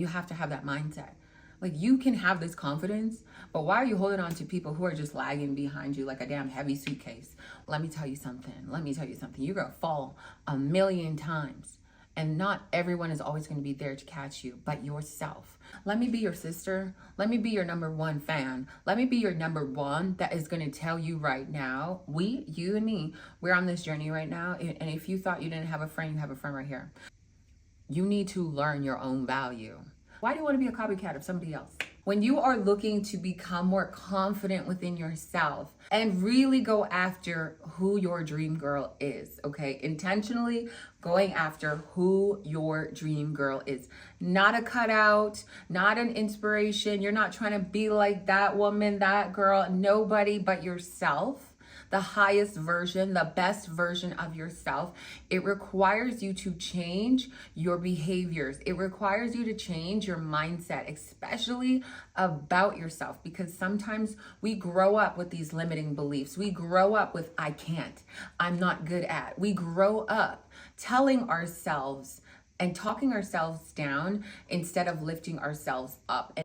You have to have that mindset. Like, you can have this confidence, but why are you holding on to people who are just lagging behind you like a damn heavy suitcase? Let me tell you something. You're going to fall a million times. And not everyone is always going to be there to catch you, but yourself. Let me be your sister. Let me be your number one fan. Let me be your number one that is going to tell you right now, you and me, we're on this journey right now. And if you thought you didn't have a friend, you have a friend right here. You need to learn your own value. Why do you want to be a copycat of somebody else? When you are looking to become more confident within yourself and really go after who your dream girl is, okay? Intentionally going after who your dream girl is. Not a cutout, not an inspiration. You're not trying to be like that woman, that girl, nobody but yourself. The highest version, the best version of yourself. It requires you to change your behaviors. It requires you to change your mindset, especially about yourself, because sometimes we grow up with these limiting beliefs. We grow up with, I can't, I'm not good at. We grow up telling ourselves and talking ourselves down instead of lifting ourselves up.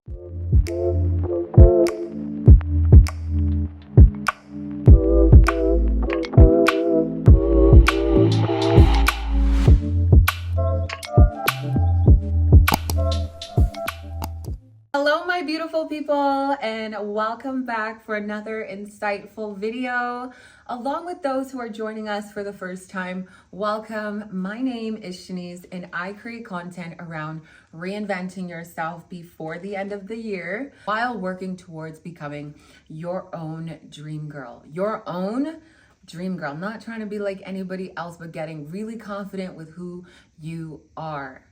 Hello, my beautiful people, and welcome back for another insightful video. Along with those who are joining us for the first time, welcome. My name is Shanice, and I create content around reinventing yourself before the end of the year while working towards becoming your own dream girl. Your own dream girl. Not trying to be like anybody else, but getting really confident with who you are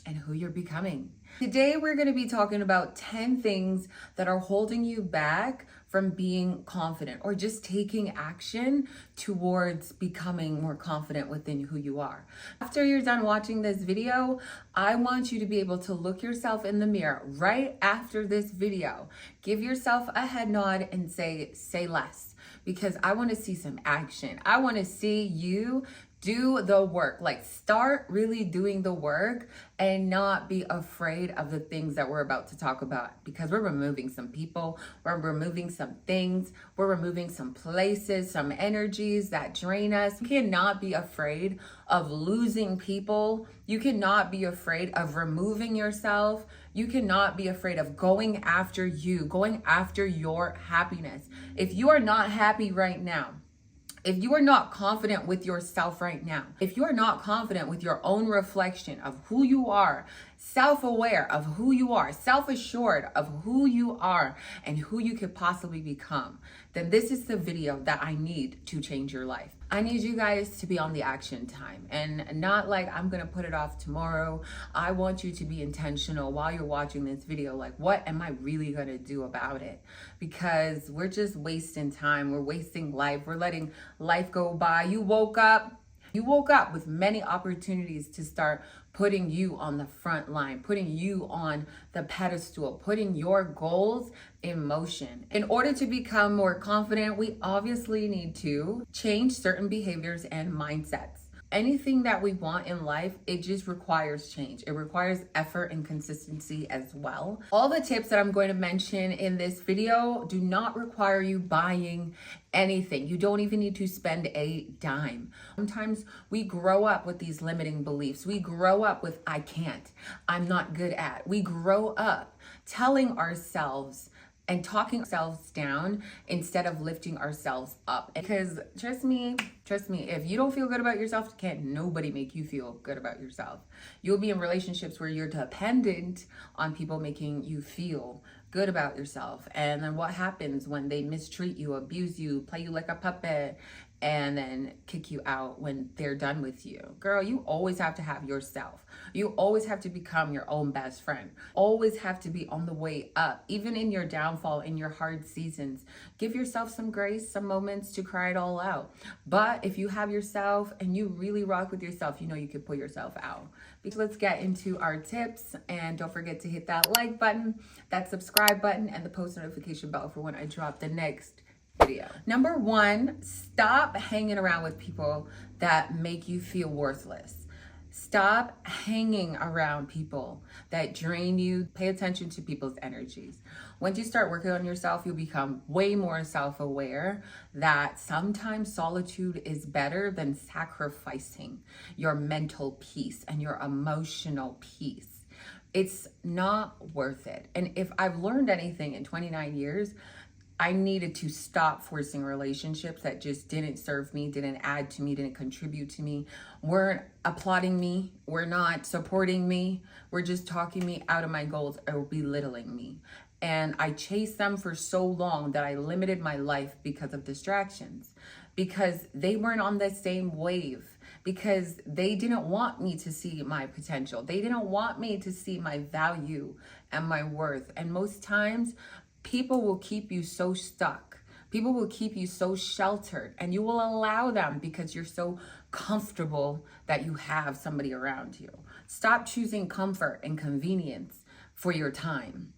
and who you're becoming. Today, we're going to be talking about 10 things that are holding you back from being confident or just taking action towards becoming more confident within who you are. After you're done watching this video, I want you to be able to look yourself in the mirror right after this video. Give yourself a head nod and say less, because I want to see some action. I want to see you do the work. Like, start really doing the work and not be afraid of the things that we're about to talk about, because we're removing some people, we're removing some things, we're removing some places, some energies that drain us. You cannot be afraid of losing people. You cannot be afraid of removing yourself. You cannot be afraid of going after you, going after your happiness. If you are not happy right now, if you are not confident with yourself right now, if you are not confident with your own reflection of who you are, self-aware of who you are, self-assured of who you are and who you could possibly become, then this is the video that I need to change your life. I need you guys to be on the action time, and not like I'm gonna put it off tomorrow. I want you to be intentional while you're watching this video. Like, what am I really gonna do about it? Because we're just wasting time. We're wasting life. We're letting life go by. You woke up with many opportunities to start putting you on the front line, putting you on the pedestal, putting your goals in motion. In order to become more confident, we obviously need to change certain behaviors and mindsets. Anything that we want in life, it just requires change. It requires effort and consistency as well. All the tips that I'm going to mention in this video do not require you buying anything. You don't even need to spend a dime. Sometimes we grow up with these limiting beliefs. We grow up with, I can't, I'm not good at. We grow up telling ourselves and talking ourselves down instead of lifting ourselves up. Because trust me, if you don't feel good about yourself, can't nobody make you feel good about yourself. You'll be in relationships where you're dependent on people making you feel good about yourself. And then what happens when they mistreat you, abuse you, play you like a puppet, and then kick you out when they're done with you? Girl, you always have to have yourself. You always have to become your own best friend. Always have to be on the way up. Even in your downfall, in your hard seasons, give yourself some grace, some moments to cry it all out. But if you have yourself and you really rock with yourself, you know you can pull yourself out. Let's get into our tips, and don't forget to hit that like button, that subscribe button, and the post notification bell for when I drop the next video. Number one, stop hanging around with people that make you feel worthless. Stop hanging around people that drain you. Pay attention to people's energies. Once you start working on yourself, you'll become way more self-aware that sometimes solitude is better than sacrificing your mental peace and your emotional peace. It's not worth it. And if I've learned anything in 29 years, I needed to stop forcing relationships that just didn't serve me, didn't add to me, didn't contribute to me, weren't applauding me, were not supporting me, were just talking me out of my goals or belittling me. And I chased them for so long that I limited my life because of distractions, because they weren't on the same wave, because they didn't want me to see my potential. They didn't want me to see my value and my worth. And most times, people will keep you so stuck. People will keep you so sheltered, and you will allow them because you're so comfortable that you have somebody around you. Stop choosing comfort and convenience for your time.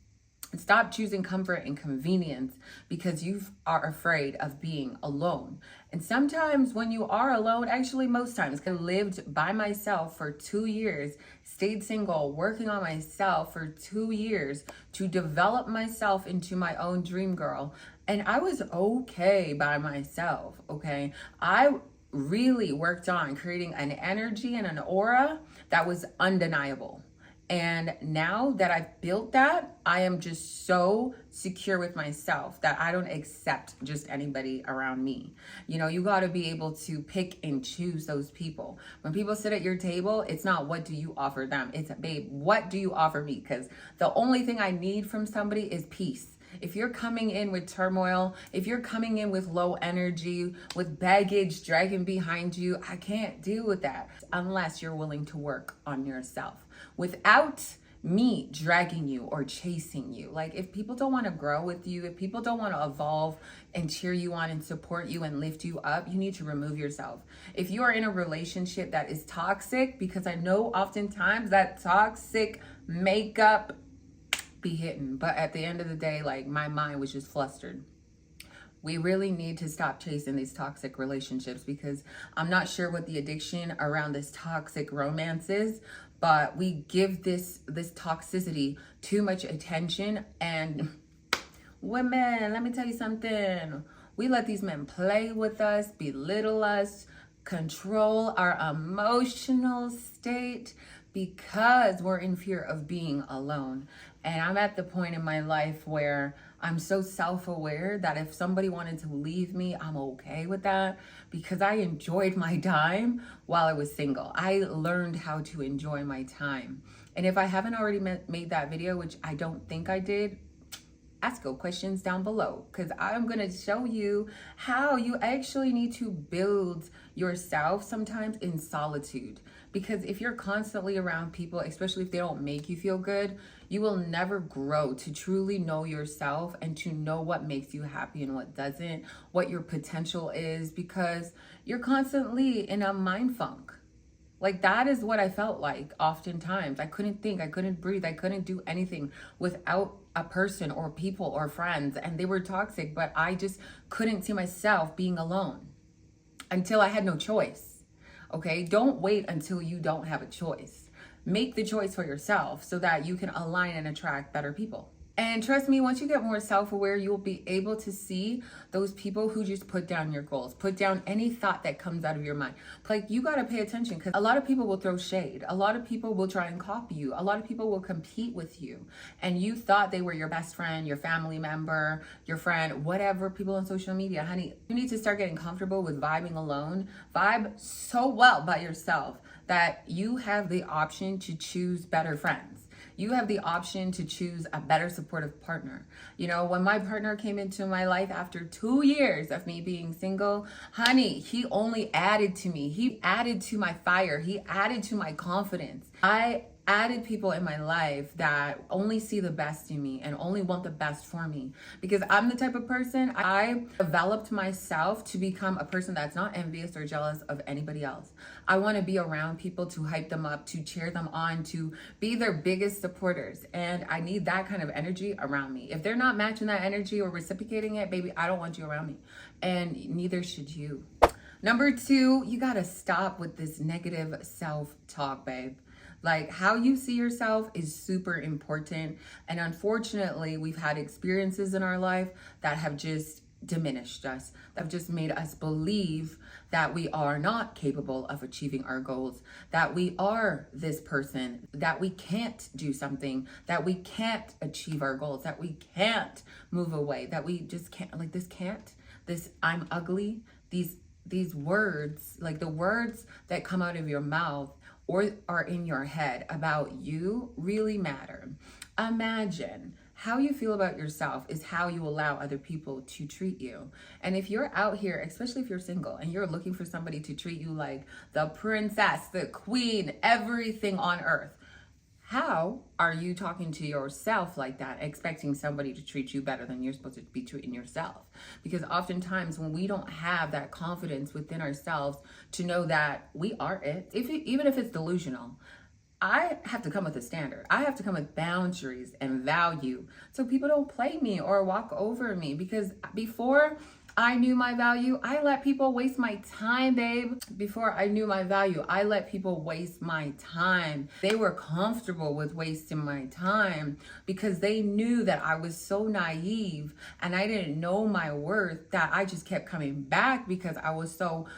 Stop choosing comfort and convenience because you are afraid of being alone. And sometimes when you are alone, actually most times, I lived by myself for 2 years, stayed single, working on myself for 2 years to develop myself into my own dream girl. And I was okay by myself, okay? I really worked on creating an energy and an aura that was undeniable. And now that I've built that, I am just so secure with myself that I don't accept just anybody around me. You know, you got to be able to pick and choose those people. When people sit at your table, it's not what do you offer them. It's, babe, what do you offer me? Because the only thing I need from somebody is peace. If you're coming in with turmoil, if you're coming in with low energy, with baggage dragging behind you, I can't deal with that unless you're willing to work on yourself without me dragging you or chasing you. Like, if people don't want to grow with you, if people don't want to evolve and cheer you on and support you and lift you up, you need to remove yourself. If you are in a relationship that is toxic, because I know oftentimes that toxic makeup be hitting, but at the end of the day, like, my mind was just flustered. We really need to stop chasing these toxic relationships, because I'm not sure what the addiction around this toxic romance is, but we give this toxicity too much attention. And women, let me tell you something. We let these men play with us, belittle us, control our emotional state because we're in fear of being alone. And I'm at the point in my life where I'm so self-aware that if somebody wanted to leave me, I'm okay with that, because I enjoyed my time while I was single. I learned how to enjoy my time. And if I haven't already made that video, which I don't think I did, ask your questions down below, because I'm going to show you how you actually need to build yourself sometimes in solitude. Because if you're constantly around people, especially if they don't make you feel good, you will never grow to truly know yourself and to know what makes you happy and what doesn't, what your potential is, because you're constantly in a mind funk. Like, that is what I felt like oftentimes. I couldn't think, I couldn't breathe, I couldn't do anything without a person or people or friends, and they were toxic, but I just couldn't see myself being alone until I had no choice. Okay, don't wait until you don't have a choice. Make the choice for yourself so that you can align and attract better people. And trust me, once you get more self-aware, you'll be able to see those people who just put down your goals, put down any thought that comes out of your mind. Like, you got to pay attention, because a lot of people will throw shade. A lot of people will try and copy you. A lot of people will compete with you. And you thought they were your best friend, your family member, your friend, whatever, people on social media. Honey, you need to start getting comfortable with vibing alone. Vibe so well by yourself that you have the option to choose better friends. You have the option to choose a better supportive partner. You know, when my partner came into my life after 2 years of me being single, honey, he only added to me. He added to my fire. He added to my confidence. I added people in my life that only see the best in me and only want the best for me, because I'm the type of person, I developed myself to become a person that's not envious or jealous of anybody else. I want to be around people to hype them up, to cheer them on, to be their biggest supporters. And I need that kind of energy around me. If they're not matching that energy or reciprocating it, baby, I don't want you around me. And neither should you. Number two, you got to stop with this negative self-talk, babe. Like, how you see yourself is super important. And unfortunately, we've had experiences in our life that have just diminished us, that have just made us believe that we are not capable of achieving our goals, that we are this person, that we can't do something, that we can't achieve our goals, that we can't move away, that we just can't, like this can't, this I'm ugly, these words, like the words that come out of your mouth or are in your head about you really matter. Imagine how you feel about yourself is how you allow other people to treat you. And if you're out here, especially if you're single and you're looking for somebody to treat you like the princess, the queen, everything on earth, how are you talking to yourself like that, expecting somebody to treat you better than you're supposed to be treating yourself? Because oftentimes when we don't have that confidence within ourselves to know that we are it, even if it's delusional, I have to come with a standard. I have to come with boundaries and value so people don't play me or walk over me. Because before I knew my value, I let people waste my time, babe. Before I knew my value, I let people waste my time. They were comfortable with wasting my time because they knew that I was so naive and I didn't know my worth, that I just kept coming back because I was so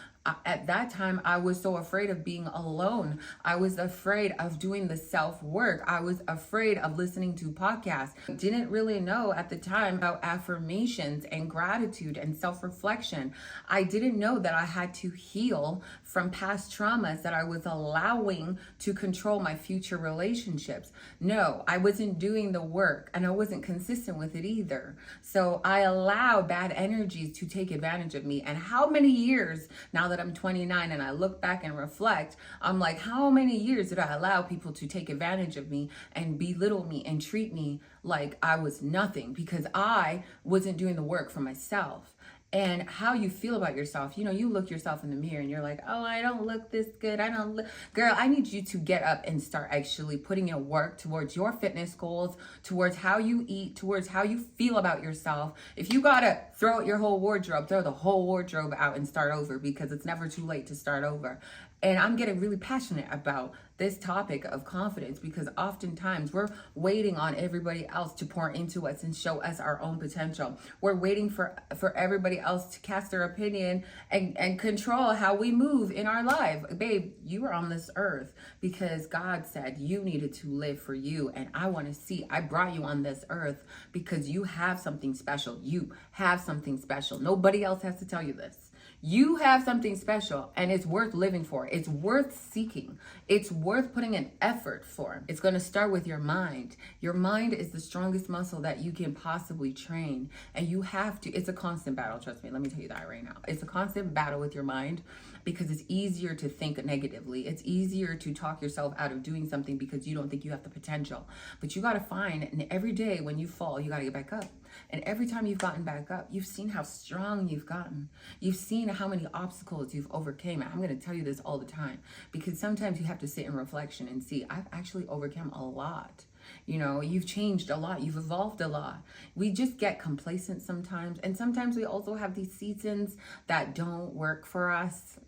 at that time, I was so afraid of being alone. I was afraid of doing the self-work. I was afraid of listening to podcasts. Didn't really know at the time about affirmations and gratitude and self-reflection. I didn't know that I had to heal from past traumas that I was allowing to control my future relationships. No, I wasn't doing the work and I wasn't consistent with it either. So I allowed bad energies to take advantage of me. And how many years now that I'm 29 and I look back and reflect, I'm like, how many years did I allow people to take advantage of me and belittle me and treat me like I was nothing because I wasn't doing the work for myself? And how you feel about yourself. You know, you look yourself in the mirror and you're like, oh, I don't look this good. I don't look. Girl, I need you to get up and start actually putting in work towards your fitness goals, towards how you eat, towards how you feel about yourself. If you gotta throw out your whole wardrobe, throw the whole wardrobe out and start over, because it's never too late to start over. And I'm getting really passionate about this topic of confidence because oftentimes we're waiting on everybody else to pour into us and show us our own potential. We're waiting for everybody else to cast their opinion and control how we move in our life. Babe, you are on this earth because God said you needed to live for you. And I want to see, I brought you on this earth because you have something special. You have something special. Nobody else has to tell you this. You have something special and it's worth living for. It's worth seeking. It's worth putting an effort for. It's going to start with your mind. Your mind is the strongest muscle that you can possibly train. And you have to, it's a constant battle. Trust me. Let me tell you that right now. It's a constant battle with your mind because it's easier to think negatively. It's easier to talk yourself out of doing something because you don't think you have the potential. But you got to find, and every day when you fall, you got to get back up. And every time you've gotten back up, you've seen how strong you've gotten. You've seen how many obstacles you've overcame. I'm going to tell you this all the time because sometimes you have to sit in reflection and see, I've actually overcome a lot. You know, you've changed a lot. You've evolved a lot. We just get complacent sometimes. And sometimes we also have these seasons that don't work for us.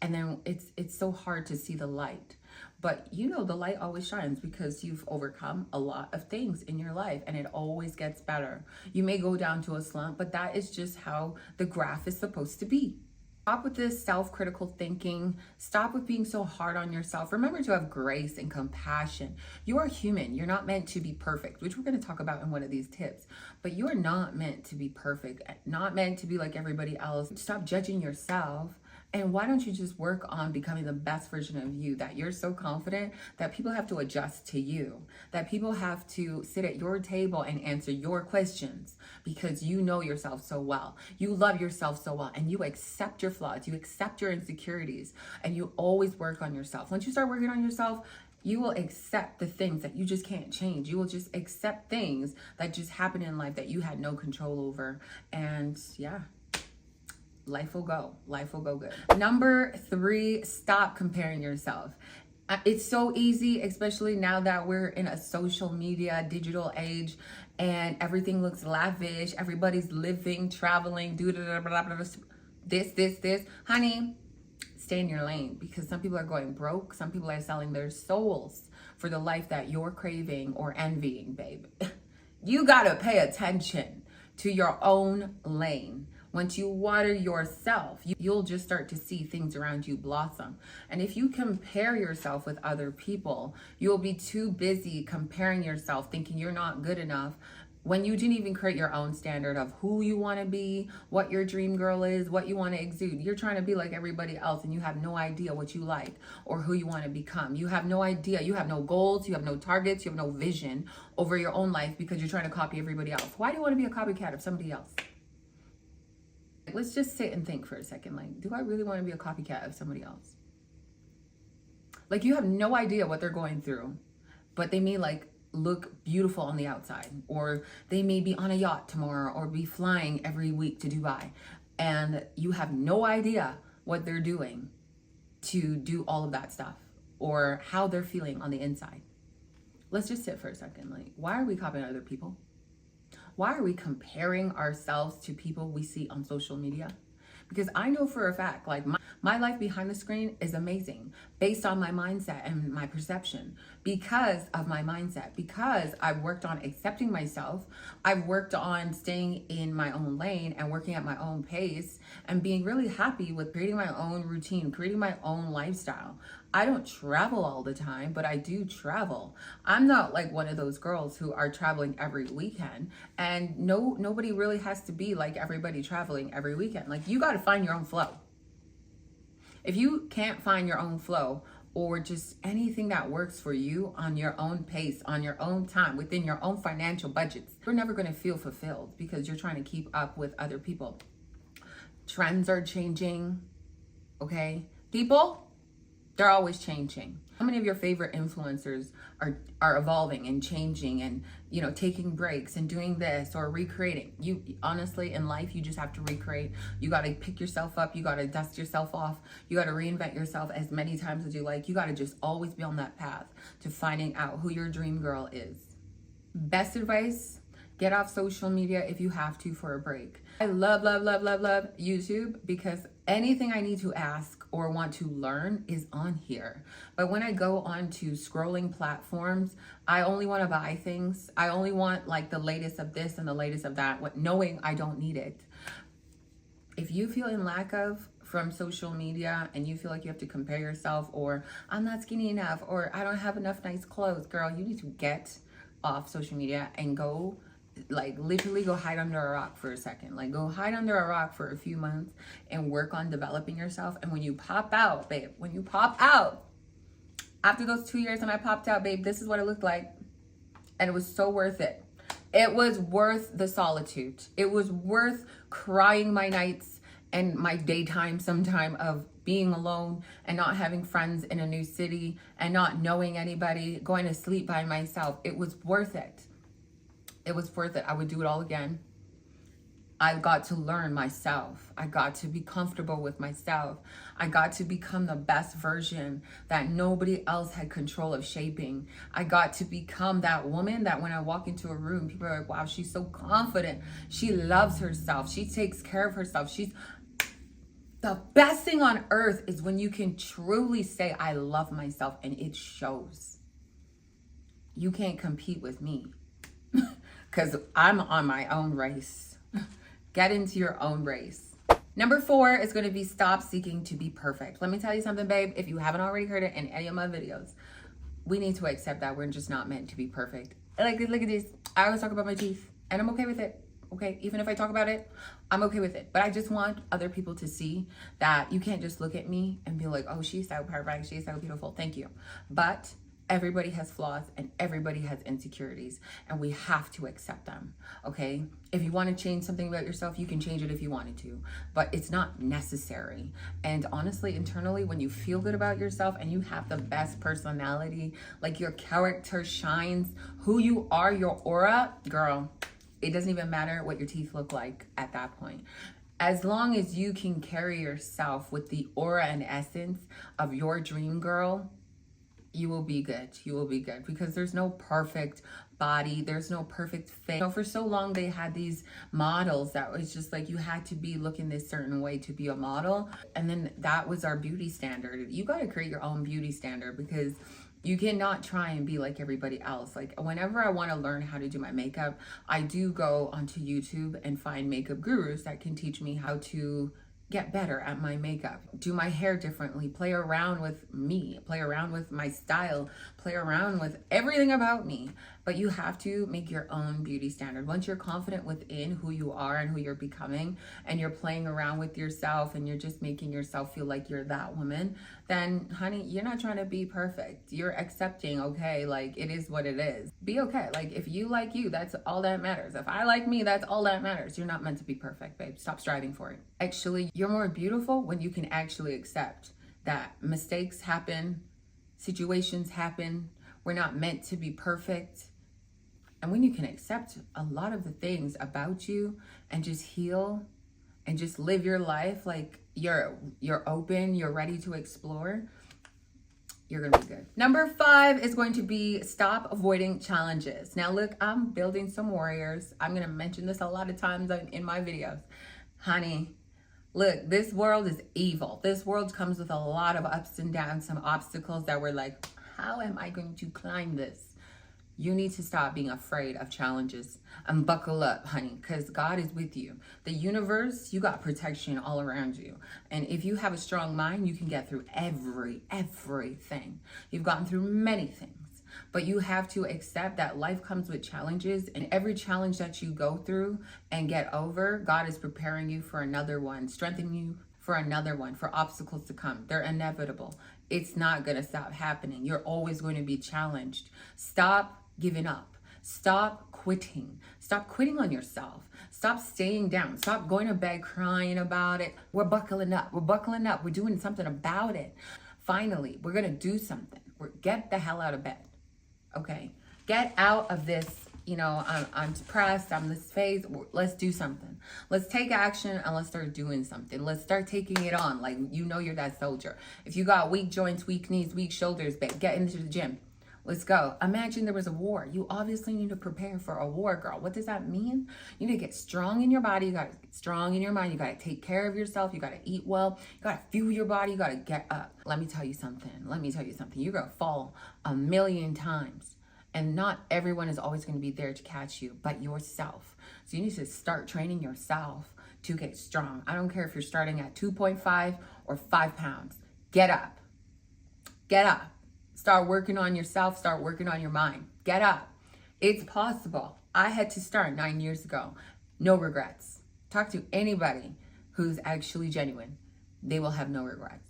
And then it's so hard to see the light. But you know, the light always shines because you've overcome a lot of things in your life and it always gets better. You may go down to a slump, but that is just how the graph is supposed to be. Stop with this self-critical thinking. Stop with being so hard on yourself. Remember to have grace and compassion. You are human. You're not meant to be perfect, which we're going to talk about in one of these tips. But you are not meant to be perfect, not meant to be like everybody else. Stop judging yourself. And why don't you just work on becoming the best version of you, that you're so confident that people have to adjust to you, that people have to sit at your table and answer your questions because you know yourself so well. You love yourself so well and you accept your flaws, you accept your insecurities, and you always work on yourself. Once you start working on yourself, you will accept the things that you just can't change. You will just accept things that just happen in life that you had no control over. And yeah. Life will go good. Number 3, stop comparing yourself. It's so easy, especially now that we're in a social media, digital age, and everything looks lavish. Everybody's living, traveling, this. Honey, stay in your lane, because some people are going broke. Some people are selling their souls for the life that you're craving or envying, babe. You gotta pay attention to your own lane. Once you water yourself, you'll just start to see things around you blossom. And if you compare yourself with other people, you'll be too busy comparing yourself, thinking you're not good enough, when you didn't even create your own standard of who you want to be, what your dream girl is, what you want to exude. You're trying to be like everybody else, and you have no idea what you like or who you want to become. You have no idea. You have no goals. You have no targets. You have no vision over your own life, because you're trying to copy everybody else. Why do you want to be a copycat of somebody else? Let's just sit and think for a second. Like, do I really want to be a copycat of somebody else? Like, you have no idea what they're going through, but they may like look beautiful on the outside, or they may be on a yacht tomorrow, or be flying every week to Dubai, and you have no idea what they're doing to do all of that stuff, or how they're feeling on the inside. Let's just sit for a second. Like, why are we copying other people? Why are we comparing ourselves to people we see on social media? Because I know for a fact, like, my life behind the screen is amazing based on my mindset and my perception, because of my mindset, because I've worked on accepting myself. I've worked on staying in my own lane and working at my own pace, and being really happy with creating my own routine, creating my own lifestyle. I don't travel all the time, but I do travel. I'm not like one of those girls who are traveling every weekend, and nobody really has to be like everybody traveling every weekend. Like, you got to find your own flow. If you can't find your own flow, or just anything that works for you on your own pace, on your own time, within your own financial budgets, you're never going to feel fulfilled, because you're trying to keep up with other people. Trends are changing, okay? People, they're always changing. How many of your favorite influencers are evolving and changing, and, you know, taking breaks and doing this or recreating? You honestly, in life, you just have to recreate. You got to pick yourself up. You got to dust yourself off. You got to reinvent yourself as many times as you like. You got to just always be on that path to finding out who your dream girl is. Best advice: get off social media if you have to for a break. I love YouTube, because anything I need to ask or want to learn is on here. But when I go on to scrolling platforms, I only want to buy things. I only want like the latest of this and the latest of that, knowing I don't need it. If you feel in lack of from social media, and you feel like you have to compare yourself, or I'm not skinny enough, or I don't have enough nice clothes, girl, you need to get off social media and go, like, literally go hide under a rock for a second. Like, go hide under a rock for a few months and work on developing yourself. And when you pop out, babe, when you pop out, after those 2 years when I popped out, babe, this is what it looked like. And it was so worth it. It was worth the solitude. It was worth crying my nights and my daytime sometime of being alone and not having friends in a new city and not knowing anybody, going to sleep by myself. It was worth it. It was worth it. I would do it all again. I got to learn myself. I got to be comfortable with myself. I got to become the best version that nobody else had control of shaping. I got to become that woman that when I walk into a room, people are like, wow, she's so confident. She loves herself. She takes care of herself. The best thing on earth is when you can truly say, I love myself, and it shows. You can't compete with me, because I'm on my own race. Get into your own race. Number 4 is going to be stop seeking to be perfect. Let me tell you something, babe. If you haven't already heard it in any of my videos, we need to accept that we're just not meant to be perfect. Like, look at this. I always talk about my teeth, and I'm okay with it. Okay, even if I talk about it, I'm okay with it. But I just want other people to see that you can't just look at me and be like, oh, she's so perfect, she's so beautiful. Thank you. But everybody has flaws and everybody has insecurities, and we have to accept them, okay? If you want to change something about yourself, you can change it if you wanted to, but it's not necessary. And honestly, internally, when you feel good about yourself and you have the best personality, like your character shines, who you are, your aura, girl, it doesn't even matter what your teeth look like at that point. As long as you can carry yourself with the aura and essence of your dream girl, you will be good. You will be good, because there's no perfect body. There's no perfect fit. You know, for so long they had these models that was just like you had to be looking this certain way to be a model. And then that was our beauty standard. You got to create your own beauty standard because you cannot try and be like everybody else. Like whenever I want to learn how to do my makeup, I do go onto YouTube and find makeup gurus that can teach me how to get better at my makeup, do my hair differently, play around with me, play around with my style, play around with everything about me. But you have to make your own beauty standard. Once you're confident within who you are and who you're becoming, and you're playing around with yourself and you're just making yourself feel like you're that woman, then honey, you're not trying to be perfect. You're accepting, okay, like it is what it is. Be okay. Like if you like you, that's all that matters. If I like me, that's all that matters. You're not meant to be perfect, babe. Stop striving for it. Actually, you're more beautiful when you can actually accept that mistakes happen, situations happen. We're not meant to be perfect. And when you can accept a lot of the things about you and just heal and just live your life like you're open, you're ready to explore, you're gonna be good. Number 5 is going to be stop avoiding challenges. Now look, I'm building some warriors. I'm gonna mention this a lot of times in my videos. Honey, look, this world is evil. This world comes with a lot of ups and downs, some obstacles that we're like, how am I going to climb this? You need to stop being afraid of challenges and buckle up, honey, because God is with you. The universe, you got protection all around you. And if you have a strong mind, you can get through everything. You've gotten through many things, but you have to accept that life comes with challenges, and every challenge that you go through and get over, God is preparing you for another one, strengthening you for another one, for obstacles to come. They're inevitable. It's not going to stop happening. You're always going to be challenged. Stop giving up. Stop quitting. Stop quitting on yourself. Stop staying down. Stop going to bed crying about it. We're buckling up. We're buckling up. We're doing something about it. Finally, we're going to do something. Get the hell out of bed. Okay? Get out of this, you know, I'm depressed, I'm this phase. Let's do something. Let's take action and let's start doing something. Let's start taking it on. Like, you know, you're that soldier. If you got weak joints, weak knees, weak shoulders, get into the gym. Let's go. Imagine there was a war. You obviously need to prepare for a war, girl. What does that mean? You need to get strong in your body. You got to get strong in your mind. You got to take care of yourself. You got to eat well. You got to fuel your body. You got to get up. Let me tell you something. You're going to fall 1,000,000 times. And not everyone is always going to be there to catch you, but yourself. So you need to start training yourself to get strong. I don't care if you're starting at 2.5 or 5 pounds. Get up. Get up. Start working on yourself. Start working on your mind. Get up. It's possible. I had to start 9 years ago. No regrets. Talk to anybody who's actually genuine. They will have no regrets.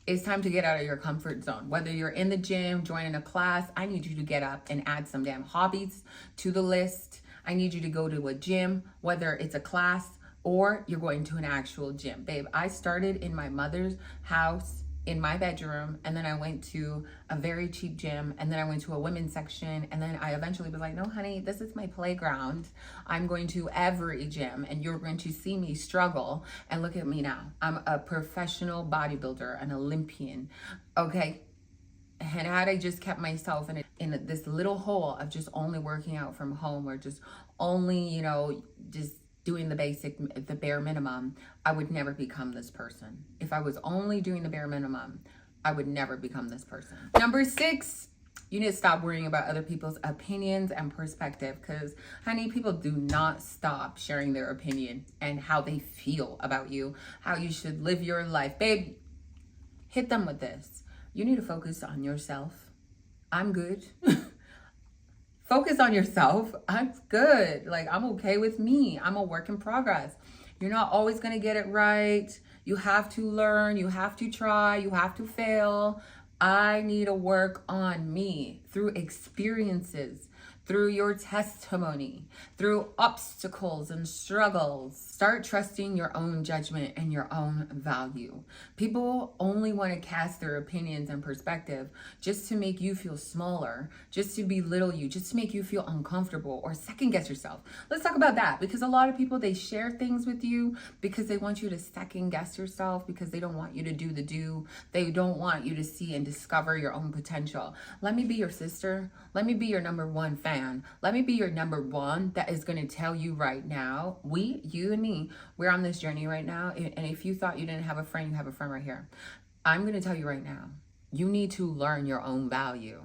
It's time to get out of your comfort zone. Whether you're in the gym, joining a class, I need you to get up and add some damn hobbies to the list. I need you to go to a gym, whether it's a class or you're going to an actual gym. Babe, I started in my mother's house in my bedroom, and then I went to a very cheap gym, and then I went to a women's section, and then I eventually was like, no honey, this is my playground. I'm going to every gym, and you're going to see me struggle. And look at me now. I'm a professional bodybuilder, an Olympian, okay? And had I just kept myself in this little hole of just only working out from home, or just only, you know, just doing the bare minimum, I would never become this person. If I was only doing the bare minimum, I would never become this person. Number 6, you need to stop worrying about other people's opinions and perspective, because honey, people do not stop sharing their opinion and how they feel about you, how you should live your life. Babe, hit them with this. You need to focus on yourself. I'm good. Focus on yourself. I'm good. Like, I'm okay with me. I'm a work in progress. You're not always going to get it right. You have to learn. You have to try. You have to fail. I need to work on me through experiences, through your testimony, through obstacles and struggles. Start trusting your own judgment and your own value. People only want to cast their opinions and perspective just to make you feel smaller, just to belittle you, just to make you feel uncomfortable or second guess yourself. Let's talk about that, because a lot of people, they share things with you because they want you to second guess yourself, because they don't want you to do the do. They don't want you to see and discover your own potential. Let me be your sister. Let me be your number one fan. man. Let me be your number one that is going to tell you right now, you and me, we're on this journey right now. And if you thought you didn't have a friend, you have a friend right here. I'm going to tell you right now, you need to learn your own value.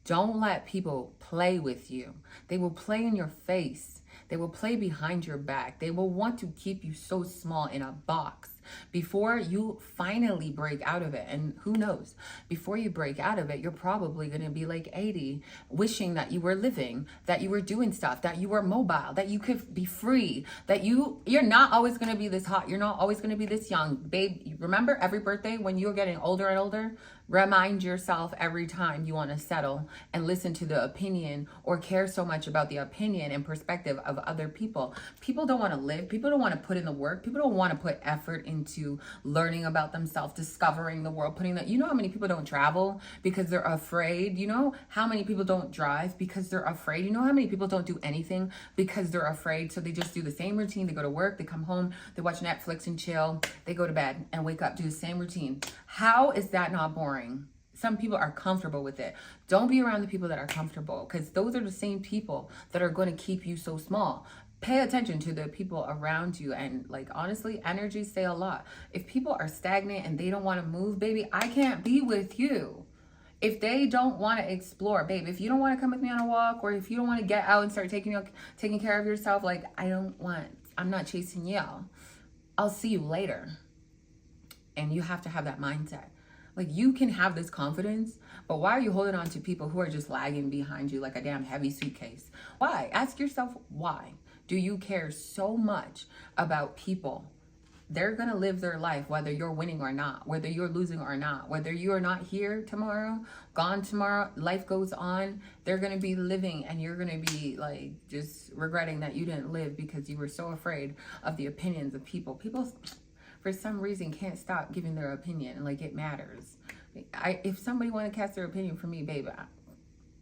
Don't let people play with you. They will play in your face. They will play behind your back. They will want to keep you so small in a box before you finally break out of it. And who knows, before you break out of it, you're probably going to be like 80, wishing that you were living, that you were doing stuff, that you were mobile, that you could be free, that you're not always going to be this hot. You're not always going to be this young. Babe, remember every birthday when you're getting older and older? Remind yourself every time you want to settle and listen to the opinion or care so much about the opinion and perspective of other people. People don't want to live. People don't want to put in the work. People don't want to put effort into learning about themselves, discovering the world, you know how many people don't travel because they're afraid? You know how many people don't drive because they're afraid? You know how many people don't do anything because they're afraid? So they just do the same routine. They go to work, they come home, they watch Netflix and chill, they go to bed and wake up, do the same routine. How is that not boring? Some people are comfortable with it. Don't be around the people that are comfortable, because those are the same people that are going to keep you so small. Pay attention to the people around you, and like, honestly, energies say a lot. If people are stagnant and they don't want to move, baby, I can't be with you. If they don't want to explore, babe, if you don't want to come with me on a walk, or if you don't want to get out and start taking care of yourself, like, I'm not chasing you. I'll see you later. And you have to have that mindset. Like, you can have this confidence, but why are you holding on to people who are just lagging behind you like a damn heavy suitcase? Why? Ask yourself, why do you care so much about people? They're going to live their life, whether you're winning or not, whether you're losing or not, whether you are not here tomorrow, gone tomorrow, life goes on. They're going to be living, and you're going to be like just regretting that you didn't live because you were so afraid of the opinions of people. People, for some reason, can't stop giving their opinion like it matters. If somebody want to cast their opinion for me, baby,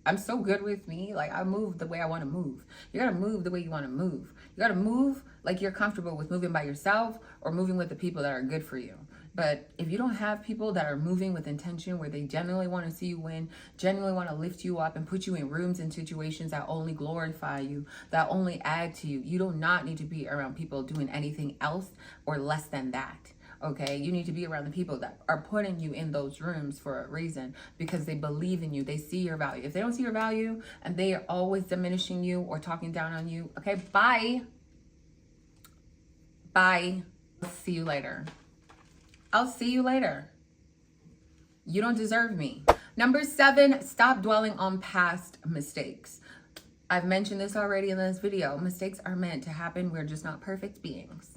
I'm so good with me. Like, I move the way I want to move. You got to move the way you want to move. You got to move like you're comfortable with moving by yourself or moving with the people that are good for you. But if you don't have people that are moving with intention, where they genuinely want to see you win, genuinely want to lift you up and put you in rooms and situations that only glorify you, that only add to you, you do not need to be around people doing anything else or less than that. Okay, you need to be around the people that are putting you in those rooms for a reason, because they believe in you. They see your value. If they don't see your value and they are always diminishing you or talking down on you, okay, bye. Bye. See you later. I'll see you later. You don't deserve me. Number 7, stop dwelling on past mistakes. I've mentioned this already in this video. Mistakes are meant to happen. We're just not perfect beings.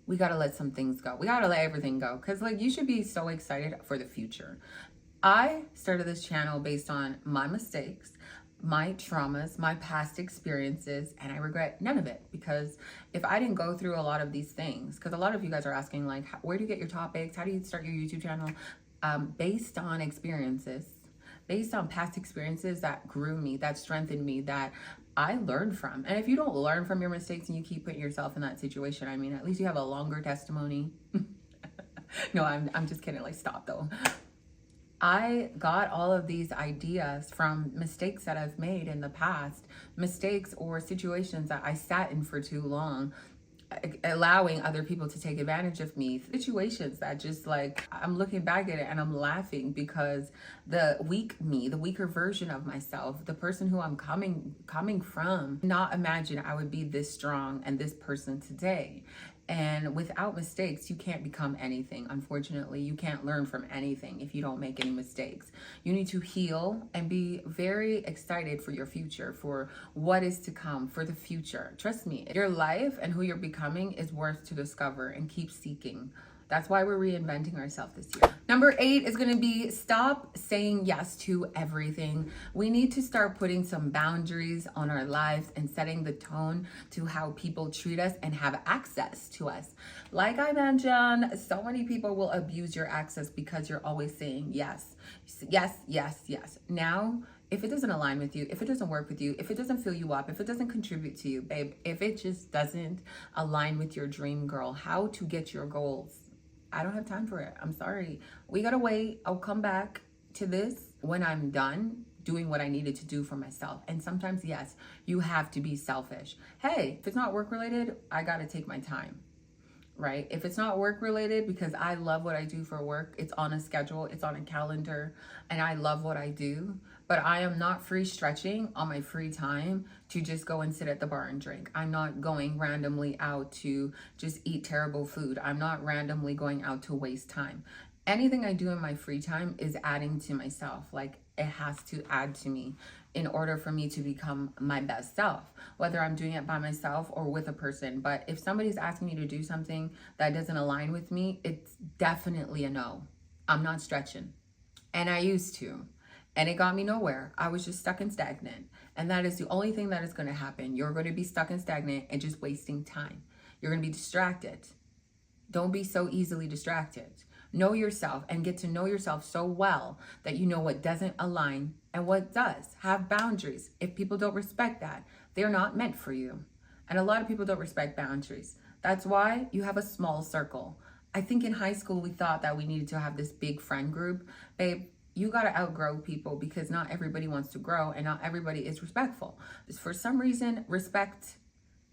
We got to let some things go. We got to let everything go, because like, you should be so excited for the future. I started this channel based on my mistakes, my traumas, my past experiences, and I regret none of it, because if I didn't go through a lot of these things, because a lot of you guys are asking like, where do you get your topics? How do you start your YouTube channel? Based on experiences, based on past experiences that grew me, that strengthened me, that I learned from. And if you don't learn from your mistakes and you keep putting yourself in that situation, I mean, at least you have a longer testimony. No, I'm just kidding. Like, stop though. I got all of these ideas from mistakes that I've made in the past, mistakes or situations that I sat in for too long, allowing other people to take advantage of me, situations that just like, I'm looking back at it and I'm laughing, because the weak me, the weaker version of myself, the person who I'm coming from, not imagine I would be this strong and this person today. And without mistakes, you can't become anything. Unfortunately, you can't learn from anything if you don't make any mistakes. You need to heal and be very excited for your future, for what is to come, for the future. Trust me, your life and who you're becoming is worth to discover and keep seeking. That's why we're reinventing ourselves this year. Number 8 is gonna be stop saying yes to everything. We need to start putting some boundaries on our lives and setting the tone to how people treat us and have access to us. Like I mentioned, so many people will abuse your access because you're always saying yes, yes, yes, yes. Now, if it doesn't align with you, if it doesn't work with you, if it doesn't fill you up, if it doesn't contribute to you, babe, if it just doesn't align with your dream, girl, how to get your goals, I don't have time for it. I'm sorry. We gotta wait. I'll come back to this when I'm done doing what I needed to do for myself. And sometimes, yes, you have to be selfish. Hey, if it's not work related, I got to take my time. Right? If it's not work related, because I love what I do for work, it's on a schedule, it's on a calendar, and I love what I do, but I am not free stretching on my free time to just go and sit at the bar and drink. I'm not going randomly out to just eat terrible food. I'm not randomly going out to waste time. Anything I do in my free time is adding to myself. Like, it has to add to me in order for me to become my best self, whether I'm doing it by myself or with a person. But if somebody's asking me to do something that doesn't align with me, it's definitely a no. I'm not stretching. And I used to. And it got me nowhere. I was just stuck and stagnant. And that is the only thing that is going to happen. You're going to be stuck and stagnant and just wasting time. You're going to be distracted. Don't be so easily distracted. Know yourself and get to know yourself so well that you know what doesn't align and what does. Have boundaries. If people don't respect that, they're not meant for you. And a lot of people don't respect boundaries. That's why you have a small circle. I think in high school, we thought that we needed to have this big friend group. Babe, you got to outgrow people because not everybody wants to grow and not everybody is respectful. For some reason, respect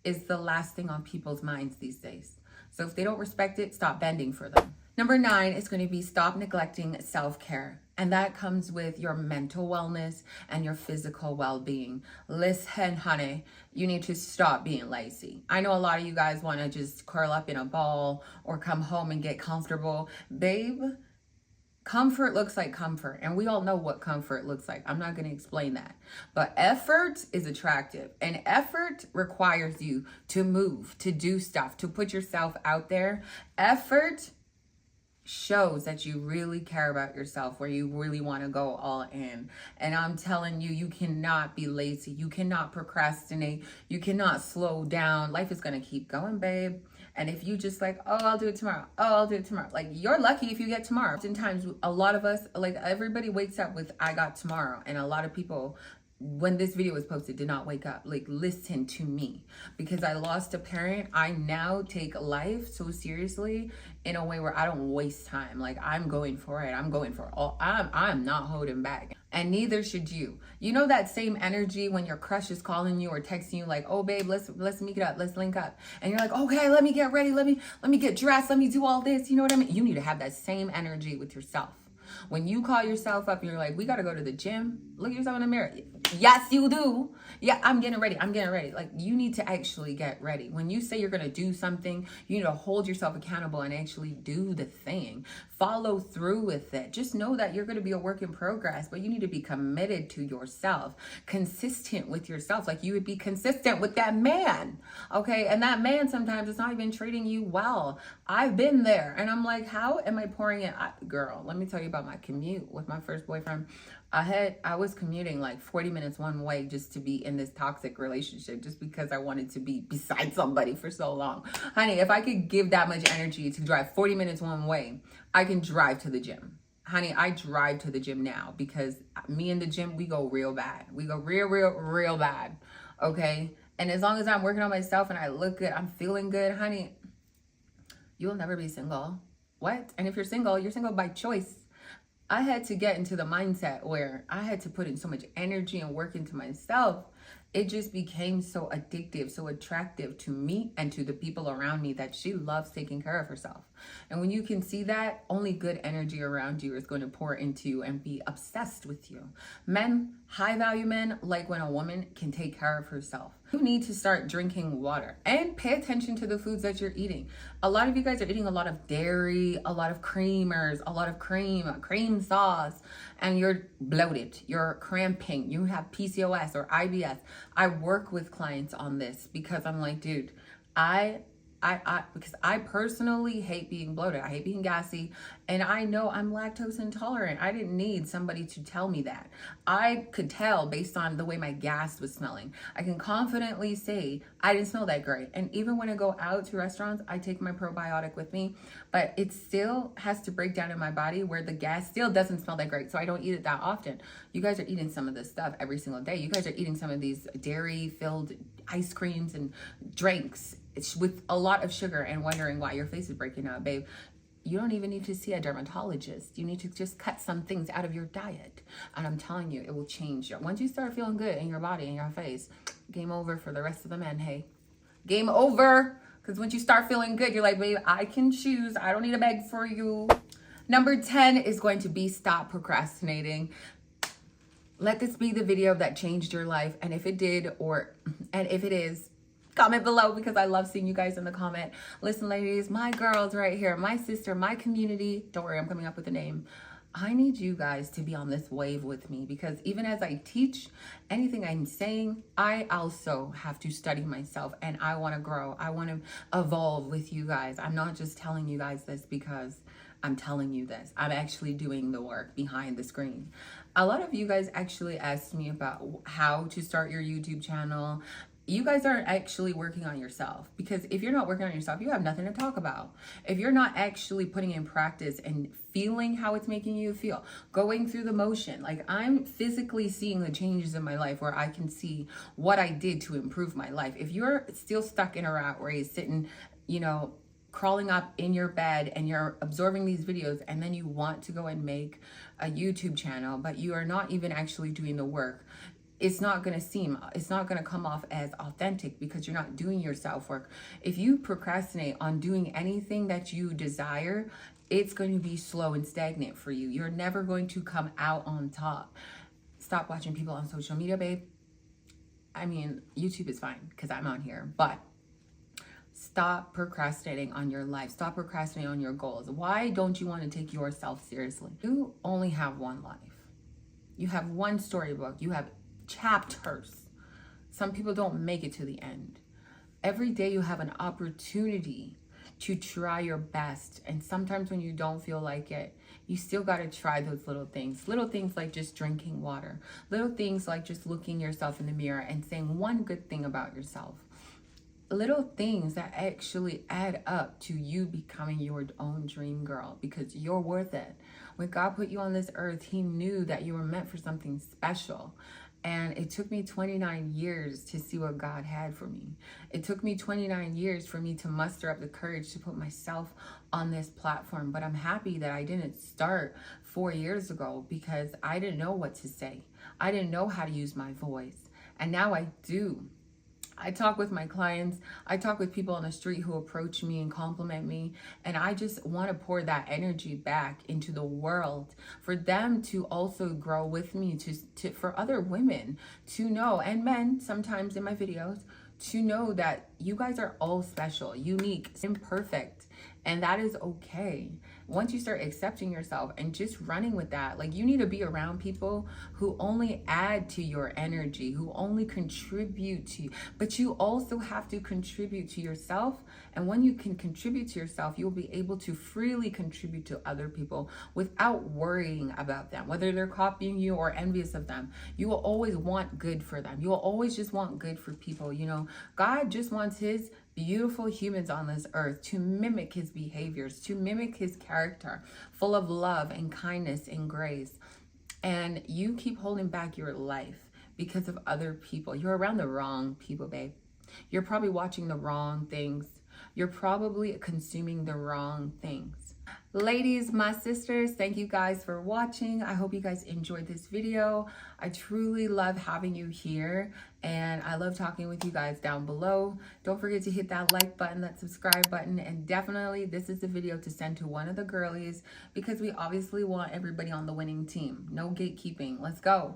is the last thing on people's minds these days. So if they don't respect it, stop bending for them. Number 9 is going to be stop neglecting self-care. And that comes with your mental wellness and your physical well-being. Listen, honey, you need to stop being lazy. I know a lot of you guys want to just curl up in a ball or come home and get comfortable. Babe, comfort looks like comfort. And we all know what comfort looks like. I'm not going to explain that. But effort is attractive. And effort requires you to move, to do stuff, to put yourself out there. Effort shows that you really care about yourself, where you really want to go all in. And I'm telling you, you cannot be lazy. You cannot procrastinate. You cannot slow down. Life is going to keep going, babe. And if you just like, oh, I'll do it tomorrow. Oh, I'll do it tomorrow. Like, you're lucky if you get tomorrow. Oftentimes, a lot of us, like, everybody wakes up with, I got tomorrow. And a lot of people, when this video was posted, did not wake up. Like, listen to me. Because I lost a parent, I now take life so seriously in a way where I don't waste time. Like, I'm going for it. I'm going for all. I'm not holding back. And neither should you. You know that same energy when your crush is calling you or texting you like, oh babe, let's meet up, let's link up. And you're like, okay, let me get ready, let me get dressed, let me do all this. You know what I mean? You need to have that same energy with yourself. When you call yourself up and you're like, we got to go to the gym, look at yourself in the mirror. Yes, you do. Yeah, I'm getting ready. Like, you need to actually get ready. When you say you're going to do something, you need to hold yourself accountable and actually do the thing. Follow through with it. Just know that you're going to be a work in progress, but you need to be committed to yourself, consistent with yourself. Like, you would be consistent with that man. Okay. And that man sometimes is not even treating you well. I've been there and I'm like, how am I pouring it? Girl, let me tell you about my commute with my first boyfriend. I was commuting like 40 minutes one way just to be in this toxic relationship, just because I wanted to be beside somebody for so long. Honey, if I could give that much energy to drive 40 minutes one way, I can drive to the gym. Honey, I drive to the gym now because me and the gym, we go real bad. We go real bad. Okay. And as long as I'm working on myself and I look good, I'm feeling good, honey, you'll never be single. What? And if you're single by choice. I had to get into the mindset where I had to put in so much energy and work into myself. It just became so addictive, so attractive to me and to the people around me that she loves taking care of herself. And when you can see that, only good energy around you is going to pour into you and be obsessed with you. Men, high value men, like when a woman can take care of herself. You need to start drinking water and pay attention to the foods that you're eating. A lot of you guys are eating a lot of dairy, a lot of creamers, a lot of cream sauce, and you're bloated, you're cramping, you have PCOS or IBS. I work with clients on this because I'm like, dude, because I personally hate being bloated. I hate being gassy, and I know I'm lactose intolerant. I didn't need somebody to tell me that. I could tell based on the way my gas was smelling. I can confidently say I didn't smell that great. And even when I go out to restaurants, I take my probiotic with me, but it still has to break down in my body where the gas still doesn't smell that great. So I don't eat it that often. You guys are eating some of this stuff every single day. You guys are eating some of these dairy-filled ice creams and drinks with a lot of sugar and wondering why your face is breaking out, babe. You don't even need to see a dermatologist. You need to just cut some things out of your diet. And I'm telling you, it will change you. Once you start feeling good in your body, in your face, game over for the rest of the men, hey. Game over. Because once you start feeling good, you're like, babe, I can choose. I don't need to beg for you. Number 10 is going to be stop procrastinating. Let this be the video that changed your life. And if it did, and if it is, comment below, because I love seeing you guys in the comment. Listen, ladies, my girls right here, my sister, my community. Don't worry, I'm coming up with a name. I need you guys to be on this wave with me, because even as I teach anything I'm saying, I also have to study myself, and I want to grow. I want to evolve with you guys. I'm not just telling you guys this because I'm telling you this. I'm actually doing the work behind the screen. A lot of you guys actually asked me about how to start your YouTube channel. You guys aren't actually working on yourself, because if you're not working on yourself, you have nothing to talk about. If you're not actually putting in practice and feeling how it's making you feel, going through the motion, like I'm physically seeing the changes in my life where I can see what I did to improve my life. If you're still stuck in a rat race, sitting, crawling up in your bed and you're absorbing these videos, and then you want to go and make a YouTube channel, but you are not even actually doing the work, it's not going to come off as authentic, because you're not doing your self-work. If you procrastinate on doing anything that you desire, it's going to be slow and stagnant for you. You're never going to come out on top. Stop watching people on social media, babe. I mean, YouTube is fine because I'm on here, but stop procrastinating on your life. Stop procrastinating on your goals. Why don't you want to take yourself seriously? You only have one life. You have one storybook. You have chapters. Some people don't make it to the end. Every day you have an opportunity to try your best, and sometimes when you don't feel like it, you still got to try those little things like just drinking water, little things like just looking yourself in the mirror and saying one good thing about yourself, little things that actually add up to you becoming your own dream girl, because you're worth it. When God put you on this earth, he knew that you were meant for something special. And it took me 29 years to see what God had for me. It took me 29 years for me to muster up the courage to put myself on this platform. But I'm happy that I didn't start 4 years ago, because I didn't know what to say. I didn't know how to use my voice. And now I do. I talk with my clients. I talk with people on the street who approach me and compliment me. And I just want to pour that energy back into the world for them to also grow with me, for other women to know, and men sometimes in my videos, to know that you guys are all special, unique, imperfect, and that is okay. Once you start accepting yourself and just running with that, like, you need to be around people who only add to your energy, who only contribute to you, but you also have to contribute to yourself. And when you can contribute to yourself, you'll be able to freely contribute to other people without worrying about them, whether they're copying you or envious of them. You will always want good for them. You will always just want good for people. God just wants his beautiful humans on this earth to mimic his behaviors, to mimic his character, full of love and kindness and grace. And you keep holding back your life because of other people. You're around the wrong people, babe. You're probably watching the wrong things. You're probably consuming the wrong things. Ladies, my sisters, thank you guys for watching. I hope you guys enjoyed this video. I truly love having you here, and I love talking with you guys down below. Don't forget to hit that like button, that subscribe button, and definitely this is the video to send to one of the girlies, because we obviously want everybody on the winning team. No gatekeeping. Let's go.